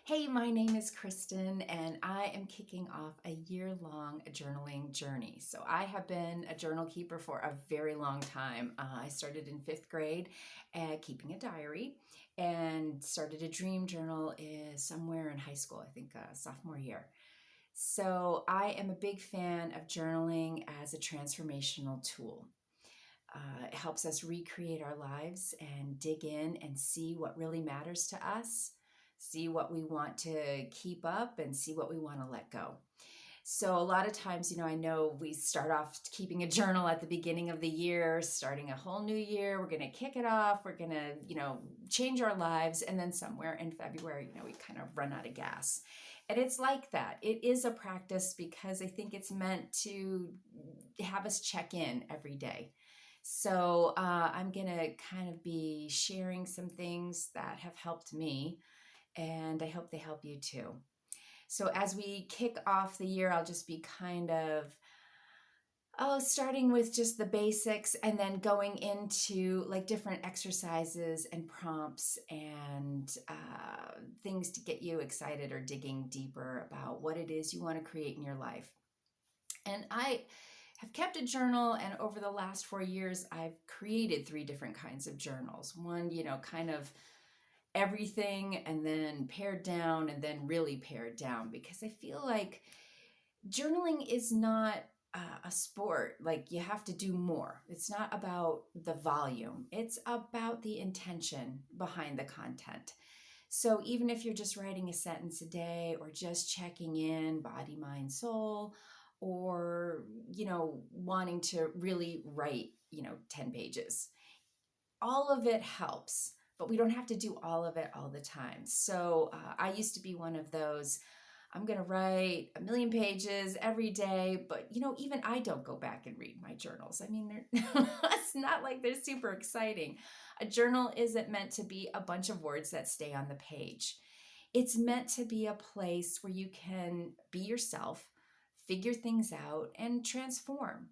Hey, my name is Kristen, and I am kicking off a year-long journaling journey. So I have been a journal keeper for a very long time. I started in fifth grade keeping a diary and started a dream journal somewhere in high school, I think sophomore year. So I am a big fan of journaling as a transformational tool. It helps us recreate our lives and dig in and see what really matters to us, see what we want to keep up, and see what we want to let go. So, a lot of times, I know we start off keeping a journal at the beginning of the year, starting a whole new year. We're going to kick it off. We're going to, change our lives. And then somewhere in February, we kind of run out of gas. And it's like that. It is a practice because I think it's meant to have us check in every day. So I'm going to kind of be sharing some things that have helped me, and I hope they help you too. So as we kick off the year, I'll just be starting with just the basics and then going into like different exercises and prompts and things to get you excited or digging deeper about what it is you want to create in your life. And I have kept a journal, and over the last 4 years, I've created three different kinds of journals. One, kind of everything, and then pared down, and then really pared down, because I feel like journaling is not a sport. Like, you have to do more. It's not about the volume, it's about the intention behind the content. So even if you're just writing a sentence a day or just checking in body, mind, soul, or, wanting to really write, 10 pages, all of it helps, but we don't have to do all of it all the time. So I used to be one of those. I'm going to write a million pages every day, but even I don't go back and read my journals. I mean, it's not like they're super exciting. A journal isn't meant to be a bunch of words that stay on the page. It's meant to be a place where you can be yourself, figure things out, and transform.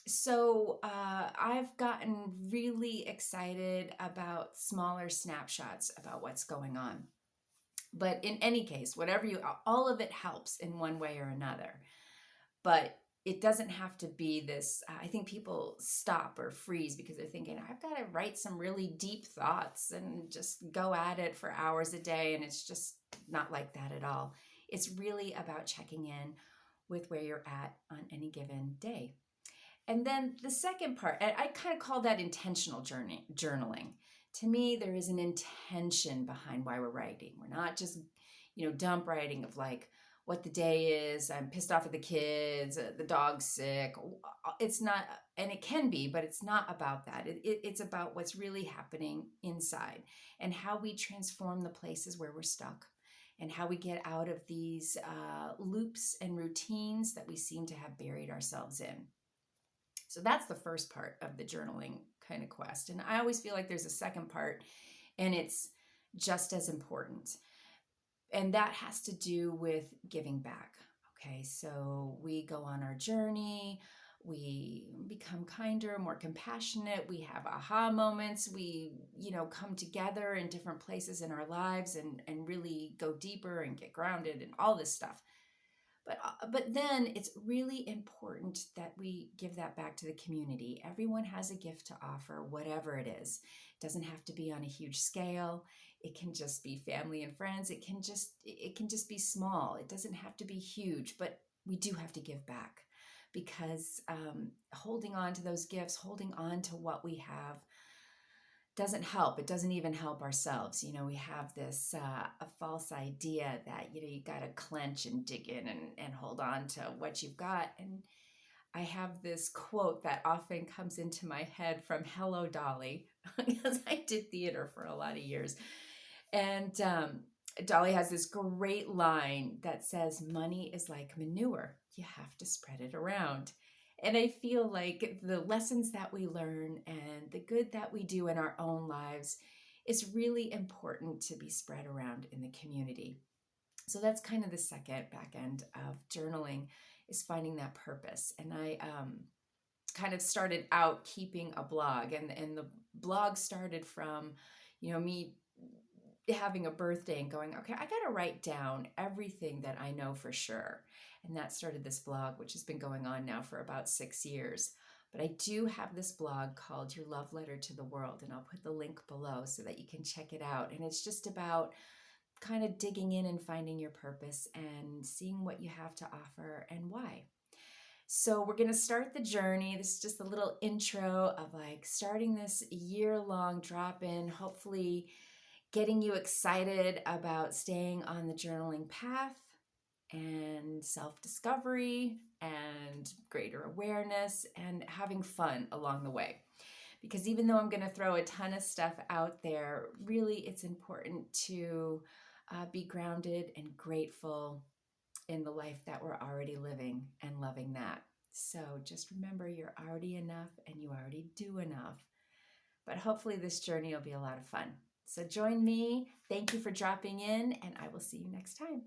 So I've gotten really excited about smaller snapshots about what's going on. But in any case, all of it helps in one way or another. But it doesn't have to be this. I think people stop or freeze because they're thinking, I've got to write some really deep thoughts and just go at it for hours a day. And it's just not like that at all. It's really about checking in with where you're at on any given day. And then the second part, and I kind of call that intentional journaling. To me, there is an intention behind why we're writing. We're not just, dump writing of like what the day is. I'm pissed off at the kids, the dog's sick. It's not, and it can be, but it's not about that. It's about what's really happening inside and how we transform the places where we're stuck and how we get out of these loops and routines that we seem to have buried ourselves in. So that's the first part of the journaling kind of quest. And I always feel like there's a second part, and it's just as important. And that has to do with giving back. Okay, so we go on our journey, we become kinder, more compassionate, we have aha moments, we, come together in different places in our lives and really go deeper and get grounded and all this stuff. But then it's really important that we give that back to the community. Everyone has a gift to offer, whatever it is. It doesn't have to be on a huge scale. It can just be family and friends. It can just be small. It doesn't have to be huge, but we do have to give back, because holding on to those gifts, holding on to what we have, doesn't help. It doesn't even help ourselves. We have this a false idea that you got to clench and dig in and hold on to what you've got. And I have this quote that often comes into my head from Hello Dolly, because I did theater for a lot of years. And Dolly has this great line that says, "Money is like manure. You have to spread it around." And I feel like the lessons that we learn and the good that we do in our own lives is really important to be spread around in the community. So that's kind of the second back end of journaling, is finding that purpose. And I kind of started out keeping a blog, and the blog started from, me having a birthday and going, okay, I got to write down everything that I know for sure. And that started this blog, which has been going on now for about 6 years. But I do have this blog called Your Love Letter to the World, and I'll put the link below so that you can check it out. And it's just about kind of digging in and finding your purpose and seeing what you have to offer and why. So we're going to start the journey. This is just a little intro of like starting this year-long drop-in, hopefully getting you excited about staying on the journaling path and self-discovery and greater awareness and having fun along the way. Because even though I'm going to throw a ton of stuff out there, really it's important to be grounded and grateful in the life that we're already living and loving that. So just remember, you're already enough and you already do enough. But hopefully this journey will be a lot of fun. So join me. Thank you for dropping in, and I will see you next time.